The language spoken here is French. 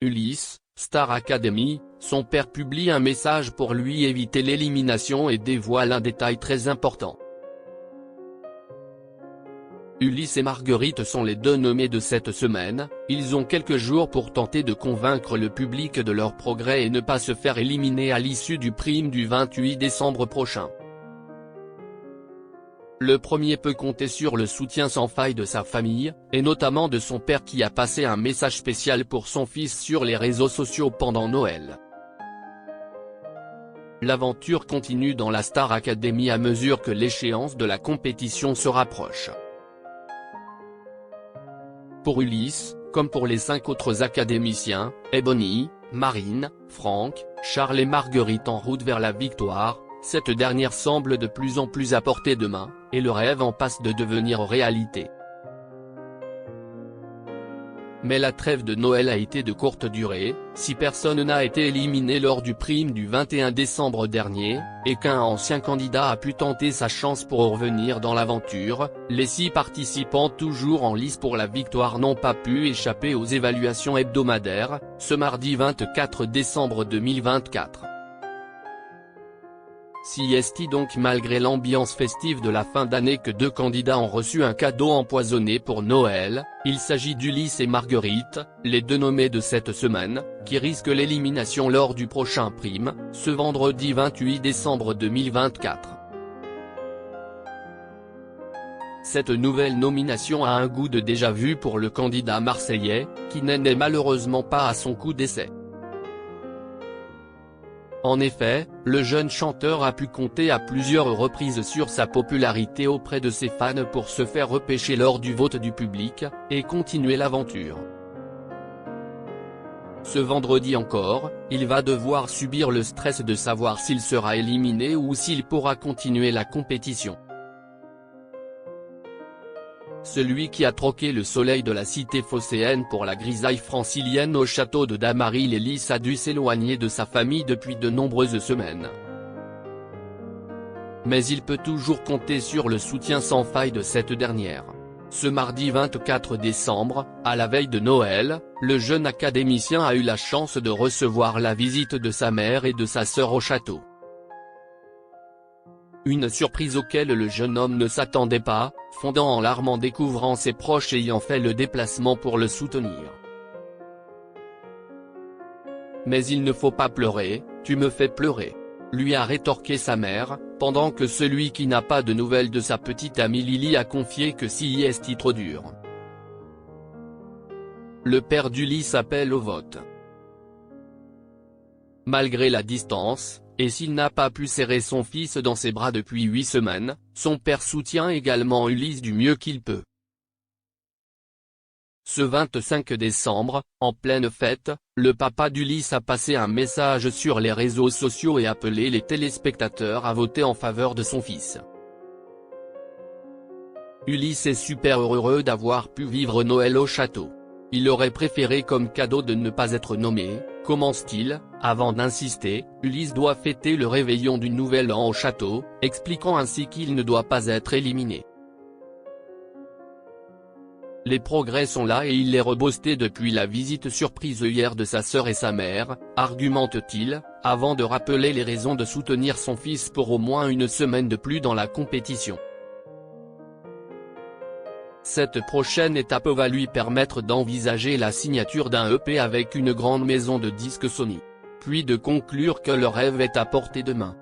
Ulysse, Star Academy, son père publie un message pour lui éviter l'élimination et dévoile un détail très important. Ulysse et Marguerite sont les deux nommés de cette semaine, ils ont quelques jours pour tenter de convaincre le public de leur progrès et ne pas se faire éliminer à l'issue du prime du 28 décembre prochain. Le premier peut compter sur le soutien sans faille de sa famille, et notamment de son père qui a passé un message spécial pour son fils sur les réseaux sociaux pendant Noël. L'aventure continue dans la Star Academy à mesure que l'échéance de la compétition se rapproche. Pour Ulysse, comme pour les 5 autres académiciens, Ebony, Marine, Franck, Charles et Marguerite en route vers la victoire, cette dernière semble de plus en plus à portée de main, et le rêve en passe de devenir réalité. Mais la trêve de Noël a été de courte durée, si personne n'a été éliminé lors du prime du 21 décembre dernier, et qu'un ancien candidat a pu tenter sa chance pour revenir dans l'aventure, les 6 participants toujours en lice pour la victoire n'ont pas pu échapper aux évaluations hebdomadaires, ce mardi 24 décembre 2024. Si est donc malgré l'ambiance festive de la fin d'année que 2 candidats ont reçu un cadeau empoisonné pour Noël, il s'agit d'Ulysse et Marguerite, les 2 nommés de cette semaine, qui risquent l'élimination lors du prochain prime, ce vendredi 28 décembre 2024. Cette nouvelle nomination a un goût de déjà-vu pour le candidat marseillais, qui n'est malheureusement pas à son coup d'essai. En effet, le jeune chanteur a pu compter à plusieurs reprises sur sa popularité auprès de ses fans pour se faire repêcher lors du vote du public, et continuer l'aventure. Ce vendredi encore, il va devoir subir le stress de savoir s'il sera éliminé ou s'il pourra continuer la compétition. Celui qui a troqué le soleil de la cité phocéenne pour la grisaille francilienne au château de Damary-lès-Lys a dû s'éloigner de sa famille depuis de nombreuses semaines. Mais il peut toujours compter sur le soutien sans faille de cette dernière. Ce mardi 24 décembre, à la veille de Noël, le jeune académicien a eu la chance de recevoir la visite de sa mère et de sa sœur au château. Une surprise auquel le jeune homme ne s'attendait pas, fondant en larmes en découvrant ses proches ayant fait le déplacement pour le soutenir. « Mais il ne faut pas pleurer, tu me fais pleurer », lui a rétorqué sa mère, pendant que celui qui n'a pas de nouvelles de sa petite amie Lily a confié que si est trop dur. Le père d'Ulysse appelle au vote. Malgré la distance, et s'il n'a pas pu serrer son fils dans ses bras depuis 8 semaines, son père soutient également Ulysse du mieux qu'il peut. Ce 25 décembre, en pleine fête, le papa d'Ulysse a passé un message sur les réseaux sociaux et appelé les téléspectateurs à voter en faveur de son fils. Ulysse est super heureux d'avoir pu vivre Noël au château. Il aurait préféré comme cadeau de ne pas être nommé, commence-t-il, avant d'insister, Ulysse doit fêter le réveillon du Nouvel An au château, expliquant ainsi qu'il ne doit pas être éliminé. Les progrès sont là et il est reboosté depuis la visite surprise hier de sa sœur et sa mère, argumente-t-il, avant de rappeler les raisons de soutenir son fils pour au moins une semaine de plus dans la compétition. Cette prochaine étape va lui permettre d'envisager la signature d'un EP avec une grande maison de disques Sony. Puis de conclure que le rêve est à portée de main.